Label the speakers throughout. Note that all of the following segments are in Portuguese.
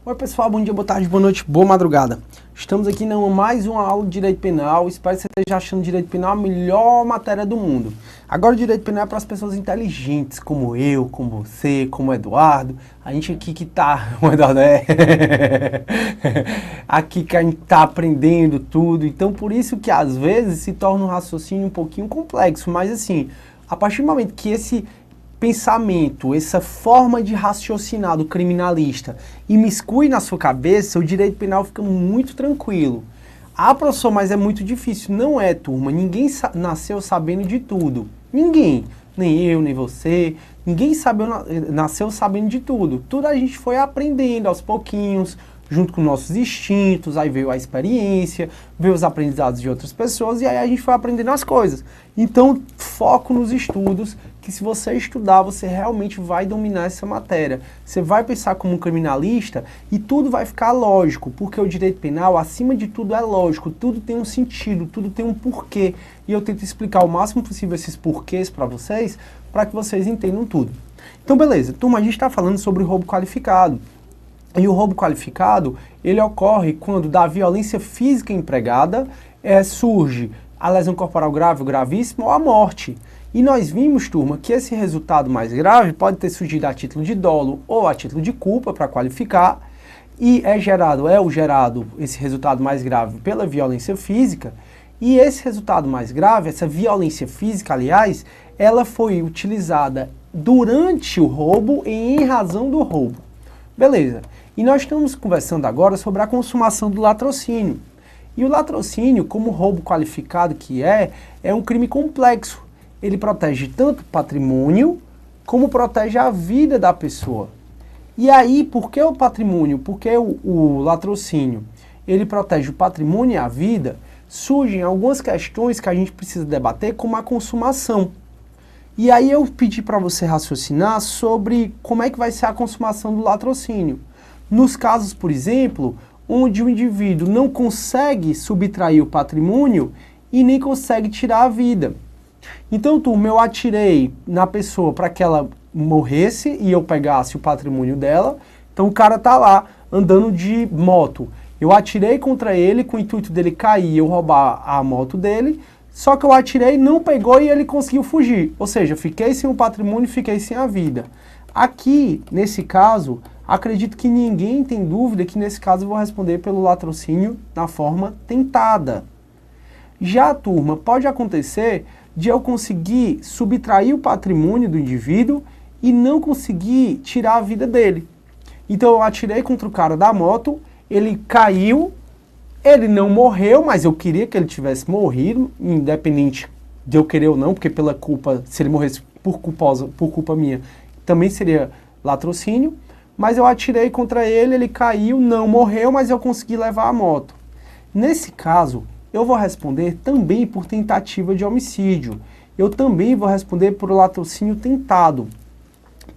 Speaker 1: Oi pessoal, bom dia, boa tarde, boa noite, boa madrugada. Estamos aqui em mais uma aula de Direito Penal. Espero que você esteja achando Direito Penal a melhor matéria do mundo. Agora o Direito Penal é para as pessoas inteligentes, como eu, como você, como o Eduardo. A gente aqui que tá... O Eduardo é... aqui que a gente tá aprendendo tudo. Então por isso que às vezes se torna um raciocínio um pouquinho complexo. Mas assim, a partir do momento que esse pensamento, essa forma de raciocinar do criminalista imiscui na sua cabeça, o direito penal fica muito tranquilo. Ah, professor, mas é muito difícil. Não é, turma. Ninguém nasceu sabendo de tudo. Ninguém. Nem eu, nem você. Ninguém nasceu sabendo de tudo. Tudo a gente foi aprendendo aos pouquinhos, junto com nossos instintos, aí veio a experiência, veio os aprendizados de outras pessoas e aí a gente foi aprendendo as coisas. Então, foco nos estudos, que se você estudar, você realmente vai dominar essa matéria. Você vai pensar como um criminalista e tudo vai ficar lógico, porque o direito penal, acima de tudo, é lógico, tudo tem um sentido, tudo tem um porquê. E eu tento explicar o máximo possível esses porquês para que vocês entendam tudo. Então, beleza. Turma, a gente está falando sobre roubo qualificado. E o roubo qualificado, ele ocorre quando da violência física empregada surge a lesão corporal grave ou gravíssima ou a morte. E nós vimos, turma, que esse resultado mais grave pode ter surgido a título de dolo ou a título de culpa para qualificar, e é gerado esse resultado mais grave pela violência física, e esse resultado mais grave, essa violência física, aliás, ela foi utilizada durante o roubo e em razão do roubo. Beleza. E nós estamos conversando agora sobre a consumação do latrocínio. E o latrocínio, como roubo qualificado que é um crime complexo. Ele protege tanto o patrimônio, como protege a vida da pessoa. E aí, por que o patrimônio? Porque o latrocínio, ele protege o patrimônio e a vida, surgem algumas questões que a gente precisa debater, como a consumação. E aí eu pedi para você raciocinar sobre como é que vai ser a consumação do latrocínio. Nos casos, por exemplo, onde o indivíduo não consegue subtrair o patrimônio e nem consegue tirar a vida. Então, turma, eu atirei na pessoa para que ela morresse e eu pegasse o patrimônio dela. Então o cara tá lá andando de moto. Eu atirei contra ele com o intuito dele cair e eu roubar a moto dele. Só que eu atirei, não pegou e ele conseguiu fugir. Ou seja, fiquei sem o patrimônio e fiquei sem a vida. Aqui, nesse caso, acredito que ninguém tem dúvida que nesse caso eu vou responder pelo latrocínio na forma tentada. Já, turma, pode acontecer de eu conseguir subtrair o patrimônio do indivíduo e não conseguir tirar a vida dele. Então eu atirei contra o cara da moto, ele caiu, ele não morreu, mas eu queria que ele tivesse morrido, independente de eu querer ou não, porque pela culpa, se ele morresse por culpa minha, também seria latrocínio. Mas eu atirei contra ele, ele caiu, não morreu, mas eu consegui levar a moto. Nesse caso, eu vou responder também por tentativa de homicídio. Eu também vou responder por latrocínio tentado.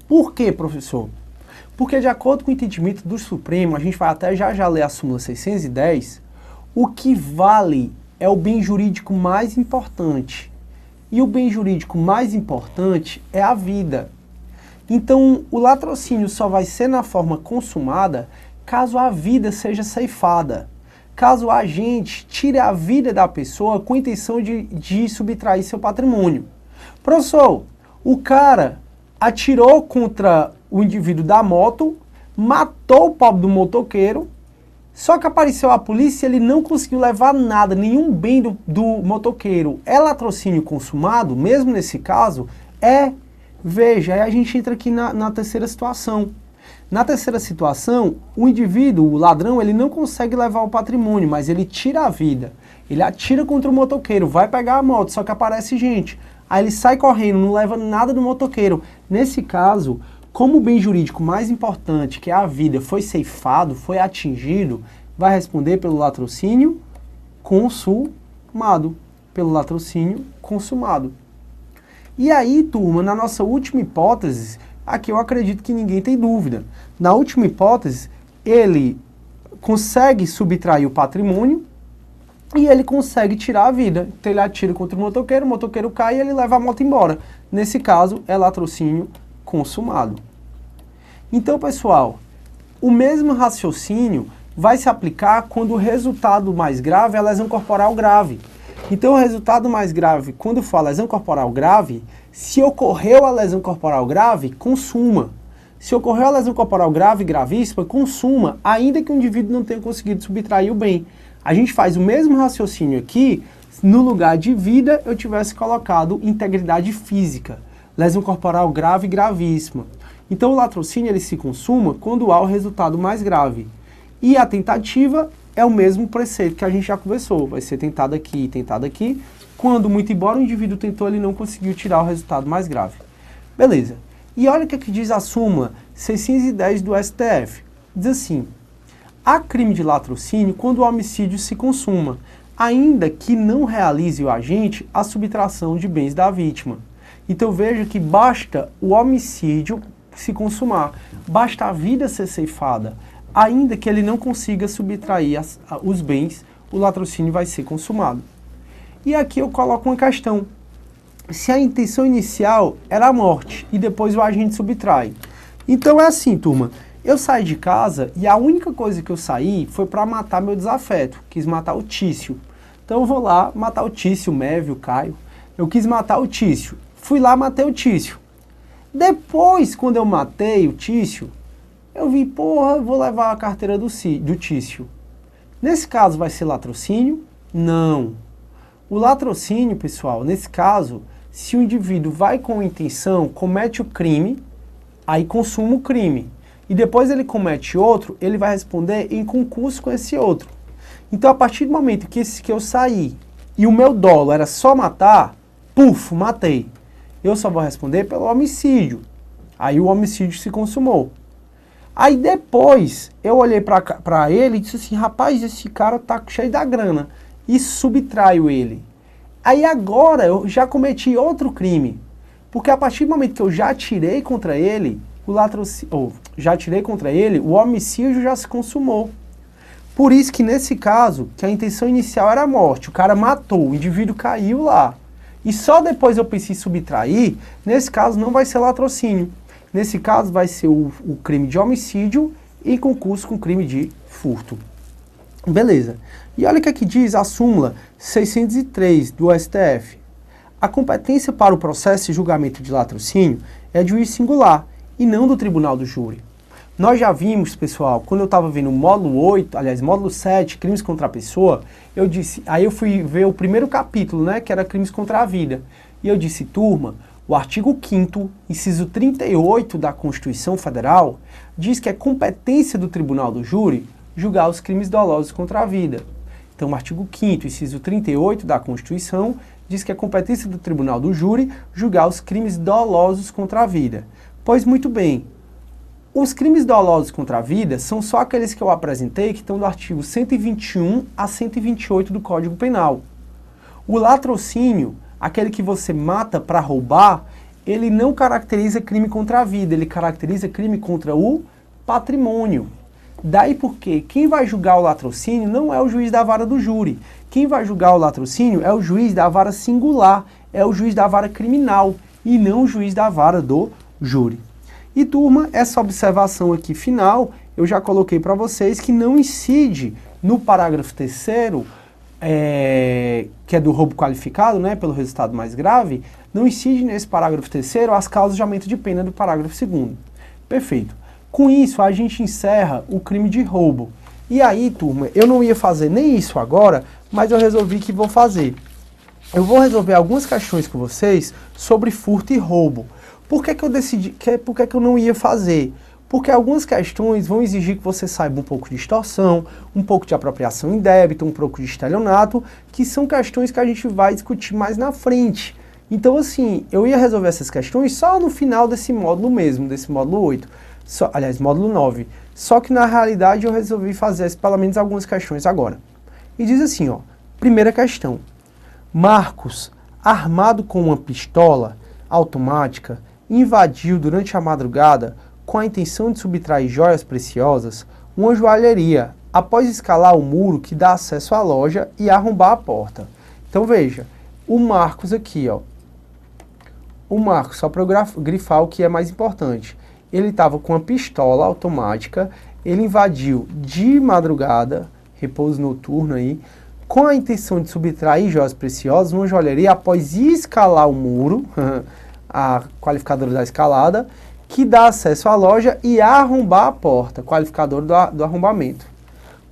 Speaker 1: Por quê, professor? Porque de acordo com o entendimento do Supremo, a gente vai até já ler a súmula 610, o que vale é o bem jurídico mais importante. E o bem jurídico mais importante é a vida. Então, o latrocínio só vai ser na forma consumada caso a vida seja ceifada. Caso a gente tire a vida da pessoa com a intenção de subtrair seu patrimônio. Professor, o cara atirou contra o indivíduo da moto, matou o pobre do motoqueiro, só que apareceu a polícia e ele não conseguiu levar nada, nenhum bem do motoqueiro. É latrocínio consumado? Mesmo nesse caso, é. Veja, aí a gente entra aqui na terceira situação. Na terceira situação, o indivíduo, o ladrão, ele não consegue levar o patrimônio, mas ele tira a vida. Ele atira contra o motoqueiro, vai pegar a moto, só que aparece gente. Aí ele sai correndo, não leva nada do motoqueiro. Nesse caso, como o bem jurídico mais importante, que é a vida, foi ceifado, foi atingido, vai responder pelo latrocínio consumado. Pelo latrocínio consumado. E aí, turma, na nossa última hipótese, aqui eu acredito que ninguém tem dúvida. Na última hipótese, ele consegue subtrair o patrimônio e ele consegue tirar a vida. Então ele atira contra o motoqueiro cai e ele leva a moto embora. Nesse caso, é latrocínio consumado. Então, pessoal, O mesmo raciocínio vai se aplicar quando o resultado mais grave é a lesão corporal grave. Então, o resultado mais grave, quando for a lesão corporal grave, se ocorreu a lesão corporal grave, consuma. Se ocorreu a lesão corporal grave, gravíssima, consuma, ainda que o indivíduo não tenha conseguido subtrair o bem. A gente faz o mesmo raciocínio aqui, no lugar de vida, eu tivesse colocado integridade física. Lesão corporal grave, gravíssima. Então, o latrocínio ele se consuma quando há o resultado mais grave. E a tentativa é o mesmo preceito que a gente já conversou. Vai ser tentado aqui e tentado aqui. Quando, muito embora o indivíduo tentou, ele não conseguiu tirar o resultado mais grave. Beleza. E olha o que diz a súmula 610 do STF. Diz assim: há crime de latrocínio quando o homicídio se consuma, ainda que não realize o agente a subtração de bens da vítima. Então veja que basta o homicídio se consumar, basta a vida ser ceifada, ainda que ele não consiga subtrair os bens, o latrocínio vai ser consumado. E aqui eu coloco uma questão. Se a intenção inicial era a morte e depois o agente subtrai. Então é assim, turma. Eu saí de casa e a única coisa que eu saí foi para matar meu desafeto. Quis matar o Tício. Então eu vou lá matar o Tício, o Mévio, o Caio. Eu quis matar o Tício. Fui lá, matei o Tício. Depois, quando eu matei o Tício, eu vi, porra, vou levar a carteira do Tício. Nesse caso vai ser latrocínio? Não. O latrocínio, pessoal, nesse caso, se o indivíduo vai com intenção, comete o crime, aí consuma o crime. E depois ele comete outro, ele vai responder em concurso com esse outro. Então, a partir do momento que eu saí e o meu dolo era só matar, puf, matei. Eu só vou responder pelo homicídio. Aí o homicídio se consumou. Aí depois eu olhei pra ele e disse assim, rapaz, esse cara tá cheio da grana. E subtraio ele. Aí agora eu já cometi outro crime. Porque a partir do momento que eu já atirei contra ele, o homicídio já se consumou. Por isso que nesse caso, que a intenção inicial era a morte, o cara matou, o indivíduo caiu lá. E só depois eu pensei em subtrair, nesse caso não vai ser latrocínio. Nesse caso vai ser o crime de homicídio em concurso com crime de furto. Beleza. E olha o que aqui diz a súmula 603 do STF. A competência para o processo e julgamento de latrocínio é de juiz singular e não do tribunal do júri. Nós já vimos, pessoal, quando eu estava vendo o módulo 8, aliás, módulo 7, crimes contra a pessoa, aí eu fui ver o primeiro capítulo, né, que era crimes contra a vida. E eu disse, turma, o artigo 5º, inciso 38 da Constituição Federal, diz que é competência do tribunal do júri julgar os crimes dolosos contra a vida. Então, o artigo 5º, inciso 38 da Constituição, diz que é competência do tribunal do júri julgar os crimes dolosos contra a vida. Pois muito bem, os crimes dolosos contra a vida são só aqueles que eu apresentei que estão do artigo 121 a 128 do Código Penal. O latrocínio, aquele que você mata para roubar, ele não caracteriza crime contra a vida, ele caracteriza crime contra o patrimônio. Daí porque quem vai julgar o latrocínio não é o juiz da vara do júri. Quem vai julgar o latrocínio é o juiz da vara singular, é o juiz da vara criminal e não o juiz da vara do júri. E turma, essa observação aqui final, eu já coloquei para vocês que não incide no parágrafo 3º, que é do roubo qualificado, né, pelo resultado mais grave, não incide nesse parágrafo 3º as causas de aumento de pena do parágrafo 2º. Perfeito. Com isso, a gente encerra o crime de roubo. E aí, turma, eu não ia fazer nem isso agora, mas eu resolvi que vou fazer. Eu vou resolver algumas questões com vocês sobre furto e roubo. Por que eu decidi, por que eu não ia fazer? Porque algumas questões vão exigir que você saiba um pouco de extorsão, um pouco de apropriação indébita, um pouco de estelionato, que são questões que a gente vai discutir mais na frente. Então, assim, eu ia resolver essas questões só no final desse módulo mesmo, desse módulo 8. Aliás, módulo 9. Só que, na realidade, eu resolvi fazer pelo menos algumas questões agora. E diz assim, ó. Primeira questão. Marcos, armado com uma pistola automática, invadiu durante a madrugada, com a intenção de subtrair joias preciosas, uma joalheria, após escalar o muro que dá acesso à loja e arrombar a porta. Então veja, o Marcos aqui, ó. O Marcos, só para eu grifar o que é mais importante. Ele estava com uma pistola automática, ele invadiu de madrugada, repouso noturno aí, com a intenção de subtrair joias preciosas, uma joalheria após escalar o muro, a qualificadora da escalada, que dá acesso à loja e arrombar a porta, qualificador do arrombamento.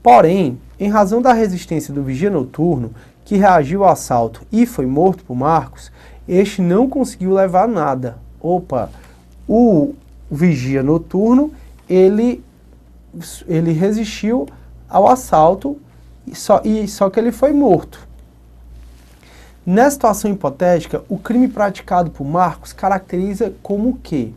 Speaker 1: Porém, em razão da resistência do vigia noturno, que reagiu ao assalto e foi morto por Marcos, este não conseguiu levar nada. O vigia noturno, ele resistiu ao assalto, só que ele foi morto. Nessa situação hipotética, o crime praticado por Marcos caracteriza como o quê?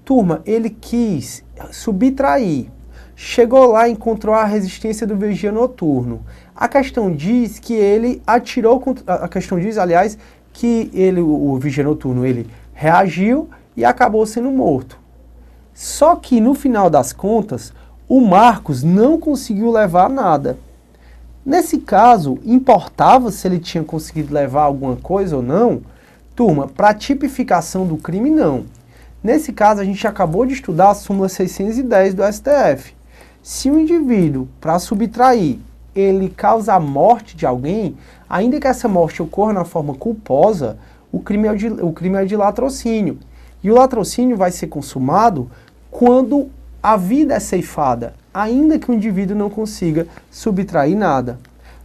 Speaker 1: Turma, ele quis subtrair. Chegou lá e encontrou a resistência do vigia noturno. A questão diz que ele atirou contra... A questão diz, aliás, que o vigia noturno, ele reagiu e acabou sendo morto. Só que, no final das contas, o Marcos não conseguiu levar nada. Nesse caso, importava se ele tinha conseguido levar alguma coisa ou não? Turma, para tipificação do crime, não. Nesse caso, a gente acabou de estudar a súmula 610 do STF. Se o indivíduo, para subtrair, ele causa a morte de alguém, ainda que essa morte ocorra na forma culposa, o crime é de latrocínio. E o latrocínio vai ser consumado quando a vida é ceifada, ainda que o indivíduo não consiga subtrair nada.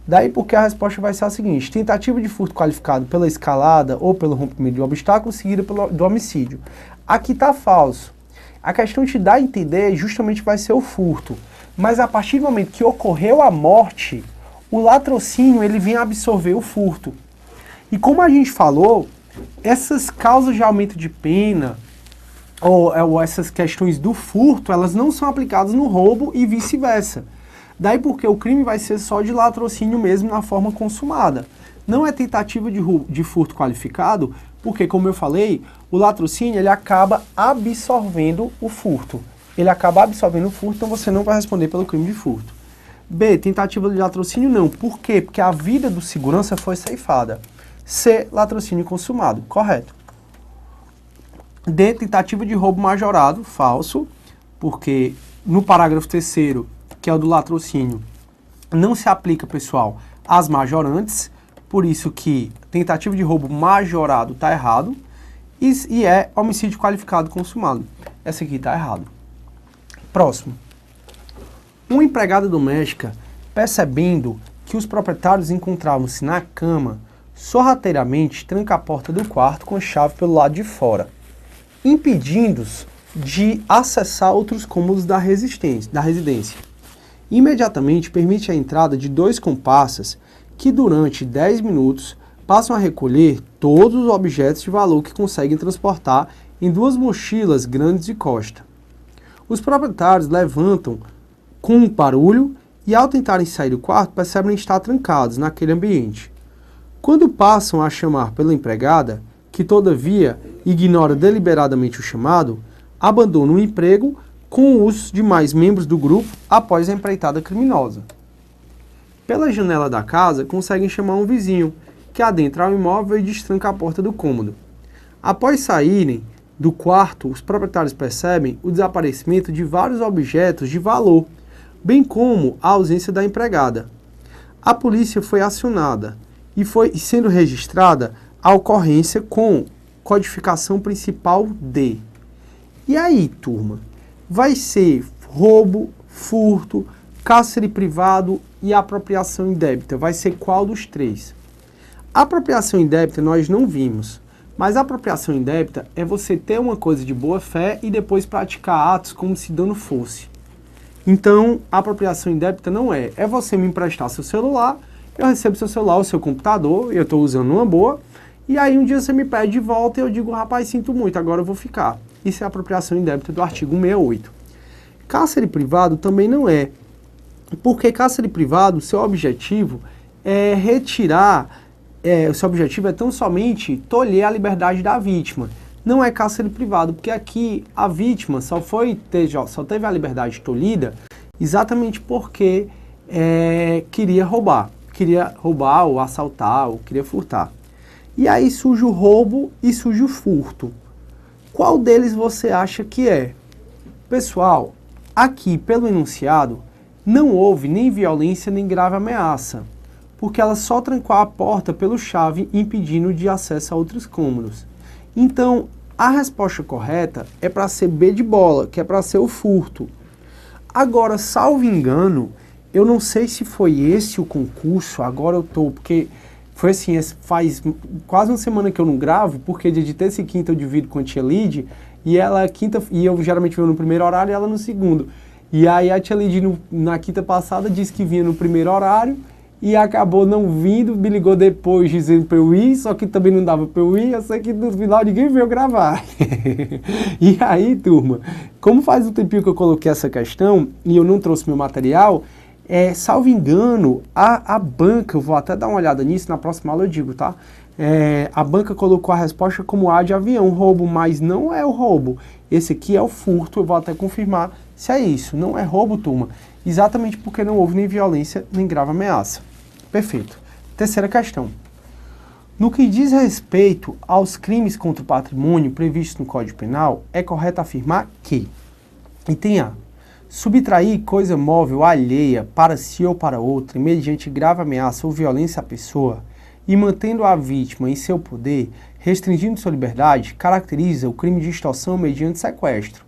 Speaker 1: Daí porque a resposta vai ser a seguinte: tentativa de furto qualificado pela escalada ou pelo rompimento de obstáculo seguida do homicídio. Aqui está falso. A questão te dá a entender justamente vai ser o furto. Mas a partir do momento que ocorreu a morte, o latrocínio ele vem absorver o furto. E como a gente falou, essas causas de aumento de pena ou essas questões do furto, elas não são aplicadas no roubo e vice-versa. Daí porque o crime vai ser só de latrocínio mesmo na forma consumada. Não é tentativa de furto qualificado, porque, como eu falei, o latrocínio ele acaba absorvendo o furto. Ele acaba absorvendo o furto, então você não vai responder pelo crime de furto. B, tentativa de latrocínio não. Por quê? Porque a vida do segurança foi ceifada. C, latrocínio consumado. Correto. D, tentativa de roubo majorado. Falso, porque no parágrafo 3º, que é o do latrocínio, não se aplica, pessoal, às majorantes, por isso que tentativa de roubo majorado está errado, e é homicídio qualificado consumado. Essa aqui está errado. Próximo. Uma empregada doméstica, percebendo que os proprietários encontravam-se na cama, sorrateiramente tranca a porta do quarto com a chave pelo lado de fora, impedindo-os de acessar outros cômodos da residência. Imediatamente permite a entrada de 2 comparsas que durante 10 minutos passam a recolher todos os objetos de valor que conseguem transportar em 2 mochilas grandes de costa. Os proprietários levantam com um barulho e, ao tentarem sair do quarto, percebem estar trancados naquele ambiente. Quando passam a chamar pela empregada, que todavia ignora deliberadamente o chamado, abandonam o emprego com os demais membros do grupo após a empreitada criminosa. Pela janela da casa, conseguem chamar um vizinho, que adentra ao imóvel e destranca a porta do cômodo. Após saírem do quarto, os proprietários percebem o desaparecimento de vários objetos de valor, bem como a ausência da empregada. A polícia foi acionada e foi sendo registrada a ocorrência com codificação principal D. E aí, turma? Vai ser roubo, furto, cárcere privado e apropriação indébita. Vai ser qual dos 3? A apropriação indébita nós não vimos. Mas a apropriação indébita é você ter uma coisa de boa fé e depois praticar atos como se dano fosse. Então, a apropriação indébita não é. É você me emprestar seu celular, eu recebo seu celular, o seu computador, eu estou usando uma boa, e aí um dia você me pede de volta e eu digo, rapaz, sinto muito, agora eu vou ficar. Isso é a apropriação indébita do artigo 168. Cárcere privado também não é. Porque cárcere privado, seu objetivo é retirar... o seu objetivo é tão somente tolher a liberdade da vítima. Não é cárcere privado, porque aqui a vítima só teve a liberdade tolhida exatamente porque queria roubar ou assaltar, ou queria furtar. E aí surge o roubo e surge o furto. Qual deles você acha que é? Pessoal, Aqui, pelo enunciado, não houve nem violência nem grave ameaça, porque ela só trancou a porta pelo chave, impedindo de acesso a outros cômodos. Então, a resposta correta é para ser B de bola, que é para ser o furto. Agora, salvo engano, eu não sei se foi esse o concurso, agora eu tô, porque foi assim, faz quase uma semana que eu não gravo, porque dia de terça e quinta eu divido com a tia Lid, e ela quinta, e eu geralmente venho no primeiro horário e ela no segundo. E aí a tia Lid na quinta passada disse que vinha no primeiro horário, e acabou não vindo, me ligou depois dizendo pra eu ir, só que também não dava pra eu ir, eu sei que no final ninguém veio gravar. E aí, turma, como faz um tempinho que eu coloquei essa questão e eu não trouxe meu material, salvo engano, a banca, eu vou até dar uma olhada nisso, na próxima aula eu digo, tá? A banca colocou a resposta como A de avião, roubo, mas não é o roubo. Esse aqui é o furto, eu vou até confirmar se é isso. Não é roubo, turma, exatamente porque não houve nem violência, nem grave ameaça. Perfeito. Terceira questão. No que diz respeito aos crimes contra o patrimônio previstos no Código Penal, é correto afirmar que, item A, subtrair coisa móvel alheia para si ou para outra, mediante grave ameaça ou violência à pessoa, e mantendo a vítima em seu poder, restringindo sua liberdade, caracteriza o crime de extorsão mediante sequestro.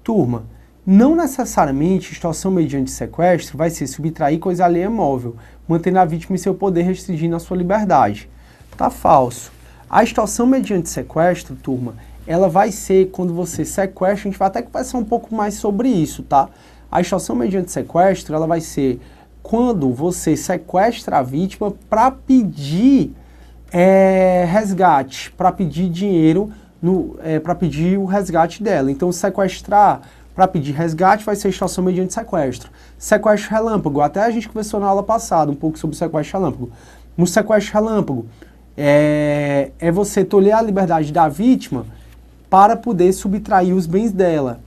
Speaker 1: Turma, não necessariamente extorsão mediante sequestro vai ser subtrair coisa alheia móvel, mantendo a vítima em seu poder, restringindo a sua liberdade. Tá falso. A extorsão mediante sequestro, turma, ela vai ser quando você sequestra, a gente vai até conversar um pouco mais sobre isso, tá? A extorsão mediante sequestro, ela vai ser quando você sequestra a vítima para pedir resgate, para pedir dinheiro, para pedir o resgate dela. Então, sequestrar para pedir resgate vai ser extorsão mediante sequestro. Sequestro relâmpago, até a gente conversou na aula passada um pouco sobre o sequestro relâmpago. No sequestro relâmpago, é você tolher a liberdade da vítima para poder subtrair os bens dela.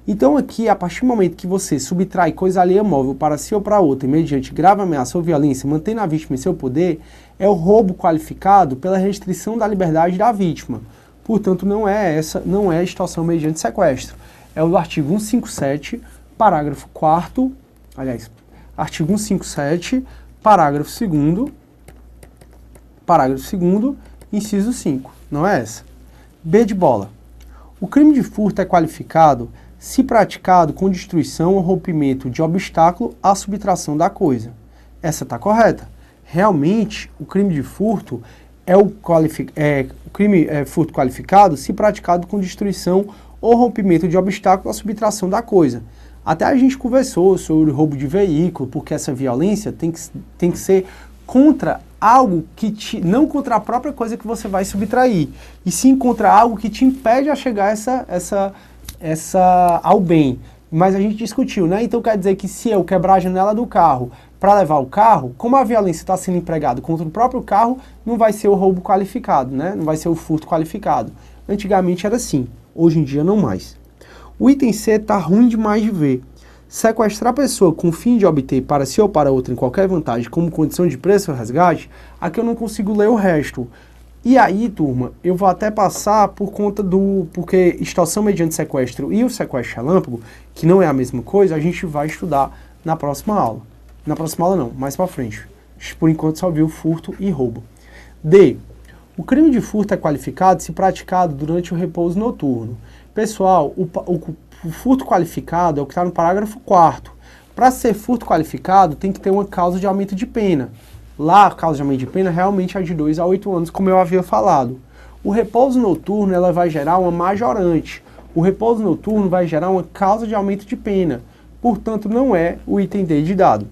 Speaker 1: Então aqui, a partir do momento que você subtrai coisa alheia móvel para si ou para outra, mediante grave ameaça ou violência, mantendo a vítima em seu poder, é o roubo qualificado pela restrição da liberdade da vítima. Portanto, não é extorsão mediante sequestro. É o artigo 157, parágrafo 4º, aliás, artigo 157, parágrafo 2º, inciso 5, não é essa? B de bola. O crime de furto é qualificado se praticado com destruição ou rompimento de obstáculo à subtração da coisa. Essa está correta. Realmente, o crime de furto furto qualificado se praticado com destruição ou rompimento de obstáculo à subtração da coisa. Até a gente conversou sobre o roubo de veículo, porque essa violência tem que ser contra algo que não contra a própria coisa que você vai subtrair, e sim contra algo que te impede a chegar ao bem. Mas a gente discutiu, né? Então quer dizer que se eu quebrar a janela do carro para levar o carro, como a violência está sendo empregada contra o próprio carro, não vai ser o roubo qualificado, né? Não vai ser o furto qualificado. Antigamente era assim, hoje em dia não mais. O item C está ruim demais de ver. Sequestrar a pessoa com o fim de obter para si ou para outra em qualquer vantagem como condição de preço ou resgate, aqui eu não consigo ler o resto. E aí, turma, eu vou até passar por conta porque extorsão mediante sequestro e o sequestro relâmpago, que não é a mesma coisa, a gente vai estudar na próxima aula. Na próxima aula não, mais para frente. Por enquanto só viu furto e roubo. D. O crime de furto é qualificado se praticado durante o repouso noturno. Pessoal, o furto qualificado é o que está no parágrafo 4º. Para ser furto qualificado, tem que ter uma causa de aumento de pena. Lá, a causa de aumento de pena realmente é de 2 a 8 anos, como eu havia falado. O repouso noturno ela vai gerar uma majorante. O repouso noturno vai gerar uma causa de aumento de pena. Portanto, não é o item D de dado.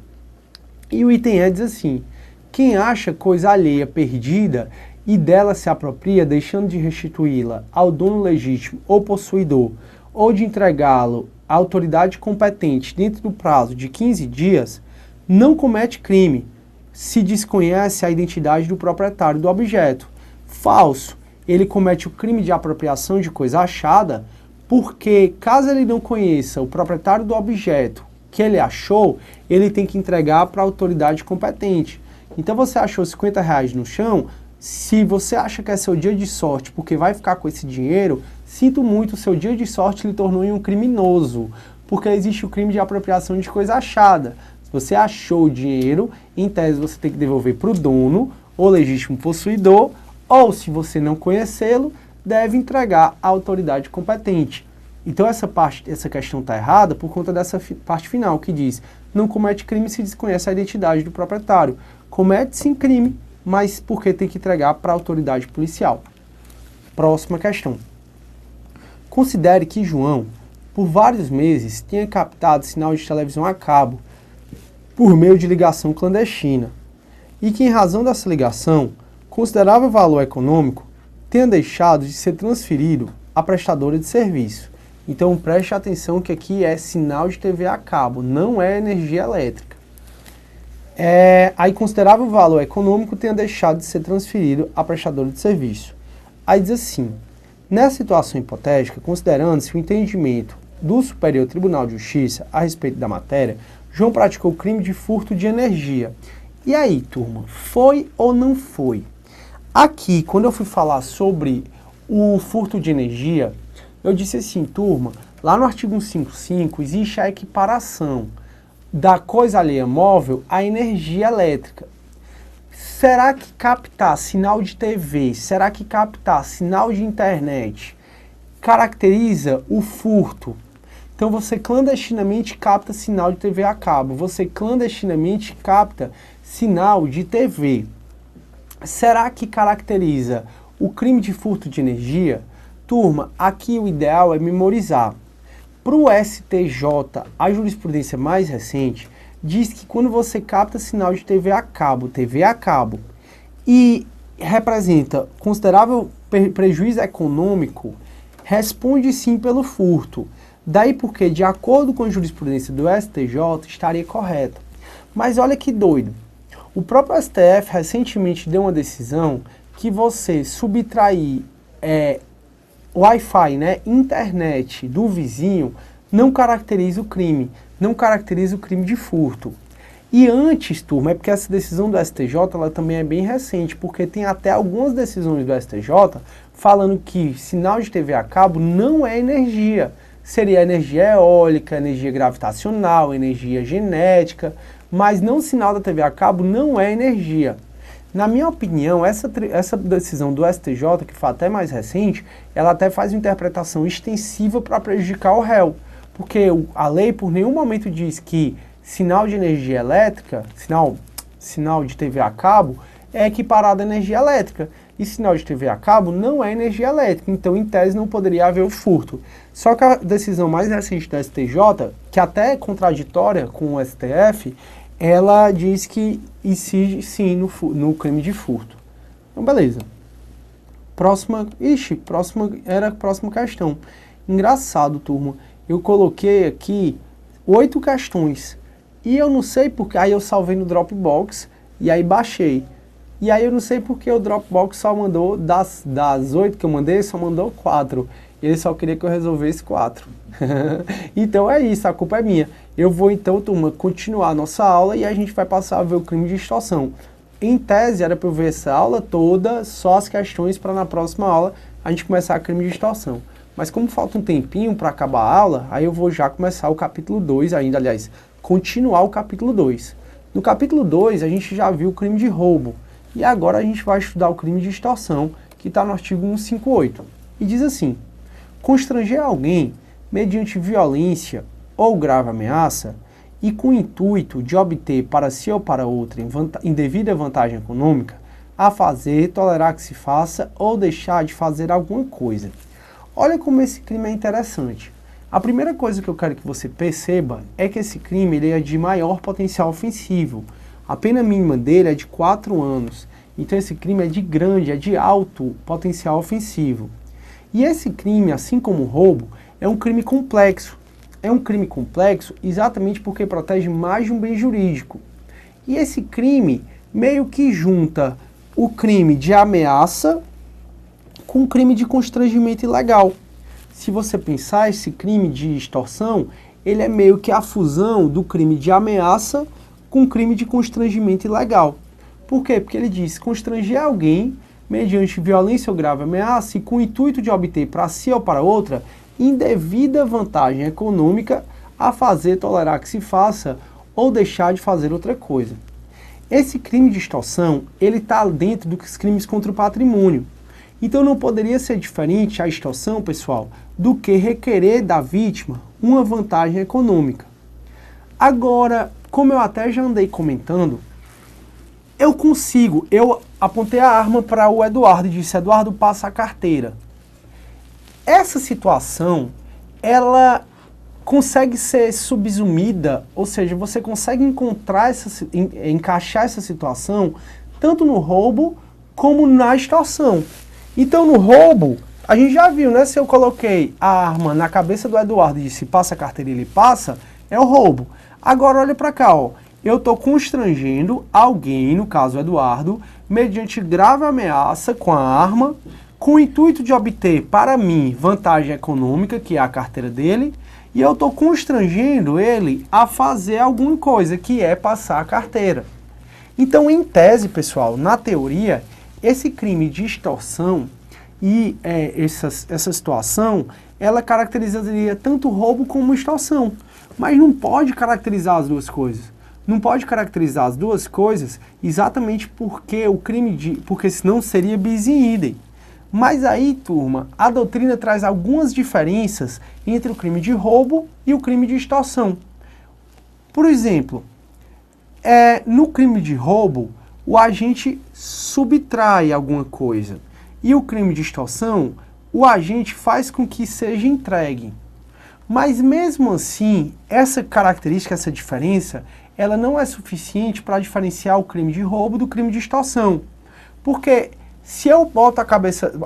Speaker 1: E o item E diz assim: quem acha coisa alheia perdida e dela se apropria, deixando de restituí-la ao dono legítimo ou possuidor, ou de entregá-lo à autoridade competente dentro do prazo de 15 dias, não comete crime, se desconhece a identidade do proprietário do objeto. Falso. Ele comete o crime de apropriação de coisa achada, porque caso ele não conheça o proprietário do objeto que ele achou, ele tem que entregar para a autoridade competente. Então você achou R$50 no chão, se você acha que é seu dia de sorte porque vai ficar com esse dinheiro, sinto muito, seu dia de sorte lhe tornou em um criminoso. Porque existe o crime de apropriação de coisa achada. Se você achou o dinheiro, em tese você tem que devolver para o dono, ou legítimo possuidor, ou se você não conhecê-lo, deve entregar à autoridade competente. Então essa questão está errada por conta dessa parte final, que diz: não comete crime se desconhece a identidade do proprietário. Comete sim crime, mas porque tem que entregar para a autoridade policial. Próxima questão. Considere que João, por vários meses, tinha captado sinal de televisão a cabo por meio de ligação clandestina, e que, em razão dessa ligação, considerável valor econômico tenha deixado de ser transferido à prestadora de serviço. Então preste atenção que aqui é sinal de TV a cabo, não é energia elétrica. Aí considerável valor econômico tenha deixado de ser transferido à prestadora de serviço. Aí diz assim: nessa situação hipotética, considerando-se o entendimento do Superior Tribunal de Justiça a respeito da matéria, João praticou crime de furto de energia. E aí, turma, foi ou não foi? Aqui, quando eu fui falar sobre o furto de energia, eu disse assim, turma, lá no artigo 155 existe a equiparação da coisa alheia móvel à energia elétrica. Será que captar sinal de TV, será que captar sinal de internet caracteriza o furto? Então você clandestinamente capta sinal de TV a cabo, você clandestinamente capta sinal de TV. Será que caracteriza o crime de furto de energia? Turma, aqui o ideal é memorizar. Para o STJ, a jurisprudência mais recente diz que quando você capta sinal de TV a cabo, e representa considerável prejuízo econômico, responde sim pelo furto. Daí porque, de acordo com a jurisprudência do STJ, estaria correta. Mas olha que doido. O próprio STF recentemente deu uma decisão que você subtrair Wi-Fi, né, internet do vizinho, não caracteriza o crime, não caracteriza o crime de furto. E antes, turma, é porque essa decisão do STJ ela também é bem recente, porque tem até algumas decisões do STJ falando que sinal de TV a cabo não é energia. Seria energia eólica, energia gravitacional, energia genética, mas não sinal da TV a cabo não é energia. Na minha opinião, essa decisão do STJ, que foi até mais recente, ela até faz uma interpretação extensiva para prejudicar o réu. Porque a lei por nenhum momento diz que sinal de energia elétrica, sinal de TV a cabo, é equiparado à energia elétrica. E sinal de TV a cabo não é energia elétrica, então em tese não poderia haver o furto. Só que a decisão mais recente da STJ, que até é contraditória com o STF, ela diz que incide sim no crime de furto. Então beleza. Próxima questão. Engraçado, turma. Eu coloquei aqui 8 questões. E eu não sei porque, aí eu salvei no Dropbox e aí baixei. E aí eu não sei porque o Dropbox só mandou, das 8 que eu mandei, só mandou 4. Ele só queria que eu resolvesse 4. Então é isso, a culpa é minha. Eu vou então, turma, continuar a nossa aula e a gente vai passar a ver o crime de extorsão. Em tese era para eu ver essa aula toda, só as questões para na próxima aula a gente começar a crime de extorsão. Mas como falta um tempinho para acabar a aula, aí eu vou já começar o capítulo 2 ainda, aliás, continuar o capítulo 2. No capítulo 2 a gente já viu o crime de roubo. E agora a gente vai estudar o crime de extorsão, que está no artigo 158. E diz assim: constranger alguém mediante violência ou grave ameaça e com o intuito de obter para si ou para outra indevida vantagem econômica, a fazer, tolerar que se faça ou deixar de fazer alguma coisa. Olha como esse crime é interessante. A primeira coisa que eu quero que você perceba é que esse crime ele é de maior potencial ofensivo. A pena mínima dele é de 4 anos. Então esse crime é de alto potencial ofensivo. E esse crime, assim como o roubo, é um crime complexo. É um crime complexo exatamente porque protege mais de um bem jurídico. E esse crime meio que junta o crime de ameaça com o crime de constrangimento ilegal. Se você pensar, esse crime de extorsão, ele é meio que a fusão do crime de ameaça com o crime de constrangimento ilegal. Por quê? Porque ele diz constranger alguém mediante violência ou grave ameaça e com o intuito de obter para si ou para outra indevida vantagem econômica a fazer, tolerar que se faça ou deixar de fazer outra coisa. Esse crime de extorsão, ele está dentro dos crimes contra o patrimônio. Então não poderia ser diferente a extorsão, pessoal, do que requerer da vítima uma vantagem econômica. Agora, como eu até já andei comentando, eu apontei a arma para o Eduardo e disse: Eduardo, passa a carteira. Essa situação, ela consegue ser subsumida, ou seja, você consegue encaixar essa situação tanto no roubo como na extorsão. Então no roubo, a gente já viu, né? Se eu coloquei a arma na cabeça do Eduardo e disse passa a carteira e ele passa, é o roubo. Agora olha para cá, ó. Eu estou constrangendo alguém, no caso o Eduardo, mediante grave ameaça com a arma, com o intuito de obter para mim vantagem econômica, que é a carteira dele, e eu estou constrangendo ele a fazer alguma coisa, que é passar a carteira. Então, em tese, pessoal, na teoria, esse crime de extorsão e essa situação, ela caracterizaria tanto roubo como extorsão. Mas não pode caracterizar as duas coisas. Não pode caracterizar as duas coisas exatamente porque porque senão seria bis in idem. Mas aí, turma, a doutrina traz algumas diferenças entre o crime de roubo e o crime de extorsão. Por exemplo, no crime de roubo, o agente subtrai alguma coisa. E o crime de extorsão, o agente faz com que seja entregue. Mas mesmo assim, essa característica, essa diferença, ela não é suficiente para diferenciar o crime de roubo do crime de extorsão. Porque se eu boto a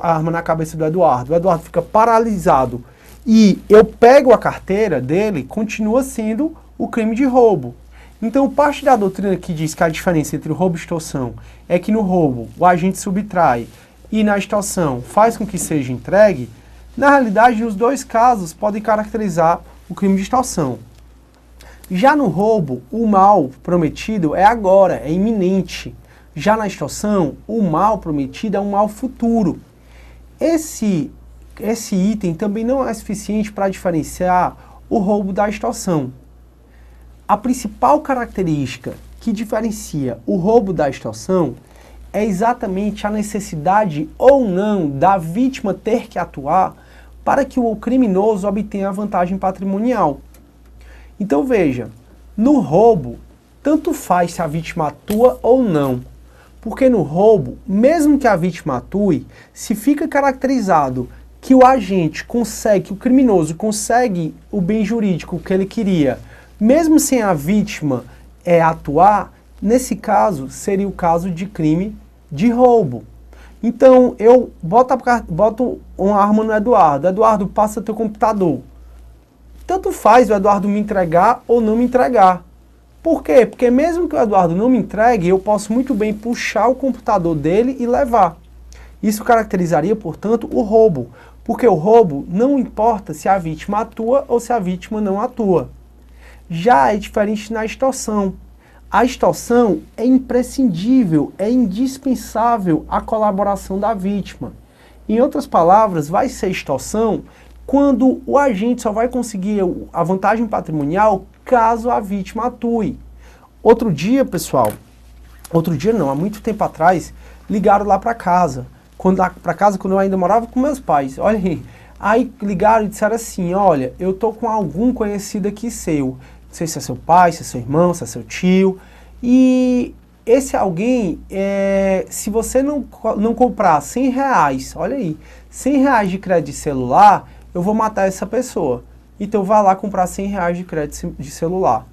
Speaker 1: arma na cabeça do Eduardo, o Eduardo fica paralisado e eu pego a carteira dele, continua sendo o crime de roubo. Então, parte da doutrina que diz que a diferença entre o roubo e extorsão é que no roubo o agente subtrai e na extorsão faz com que seja entregue, na realidade, os dois casos podem caracterizar o crime de extorsão. Já no roubo, o mal prometido é agora, é iminente. Já na extorsão, o mal prometido é um mal futuro. Esse item também não é suficiente para diferenciar o roubo da extorsão. A principal característica que diferencia o roubo da extorsão é exatamente a necessidade ou não da vítima ter que atuar para que o criminoso obtenha a vantagem patrimonial. Então veja, no roubo, tanto faz se a vítima atua ou não. Porque no roubo, mesmo que a vítima atue, se fica caracterizado que o agente consegue, que o criminoso consegue o bem jurídico que ele queria, mesmo sem a vítima atuar, nesse caso seria o caso de crime de roubo. Então eu boto uma arma no Eduardo, Eduardo, passa teu computador. Tanto faz o Eduardo me entregar ou não me entregar. Por quê? Porque mesmo que o Eduardo não me entregue, eu posso muito bem puxar o computador dele e levar. Isso caracterizaria, portanto, o roubo. Porque o roubo não importa se a vítima atua ou se a vítima não atua. Já é diferente na extorsão. A extorsão é imprescindível, é indispensável a colaboração da vítima. Em outras palavras, vai ser extorsão quando o agente só vai conseguir a vantagem patrimonial caso a vítima atue. Outro dia, pessoal, há muito tempo atrás, ligaram lá para casa. Quando eu ainda morava com meus pais. Olha aí, ligaram e disseram assim: olha, eu tô com algum conhecido aqui seu. Não sei se é seu pai, se é seu irmão, se é seu tio. E esse alguém, se você não comprar 100 reais, olha aí, 100 reais de crédito de celular, eu vou matar essa pessoa. Então vá lá comprar 100 reais de crédito de celular.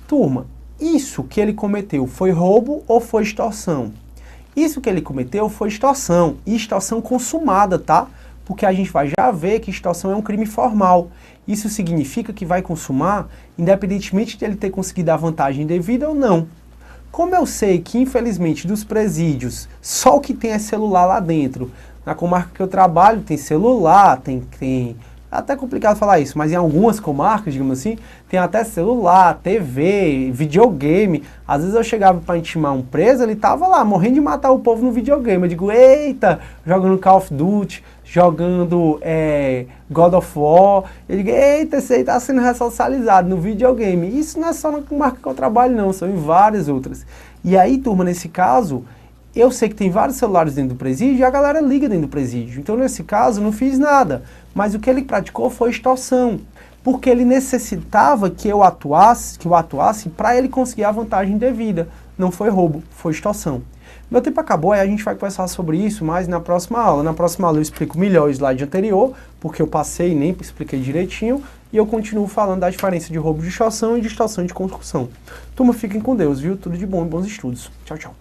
Speaker 1: Turma, isso que ele cometeu foi roubo ou foi extorsão? Isso que ele cometeu foi extorsão. E extorsão consumada, tá? Porque a gente vai já ver que extorsão é um crime formal. Isso significa que vai consumar independentemente de ele ter conseguido a vantagem devida ou não. Como eu sei que, infelizmente, dos presídios, só o que tem é celular lá dentro. Na comarca que eu trabalho tem celular, tem É até complicado falar isso, mas em algumas comarcas, digamos assim, tem até celular, TV, videogame. Às vezes eu chegava para intimar um preso, ele tava lá morrendo de matar o povo no videogame. Eu digo, eita, jogando Call of Duty, jogando God of War. Eu digo, eita, esse aí tá sendo ressocializado no videogame. Isso não é só na comarca que eu trabalho não, são em várias outras. E aí, turma, nesse caso, eu sei que tem vários celulares dentro do presídio e a galera liga dentro do presídio. Então, nesse caso, eu não fiz nada. Mas o que ele praticou foi extorsão. Porque ele necessitava que eu atuasse para ele conseguir a vantagem devida. Não foi roubo, foi extorsão. Meu tempo acabou, aí a gente vai conversar sobre isso mais na próxima aula. Na próxima aula eu explico melhor o slide anterior, porque eu passei e nem expliquei direitinho, e eu continuo falando da diferença de roubo de extorsão e de extorsão de construção. Turma, fiquem com Deus, viu? Tudo de bom e bons estudos. Tchau, tchau.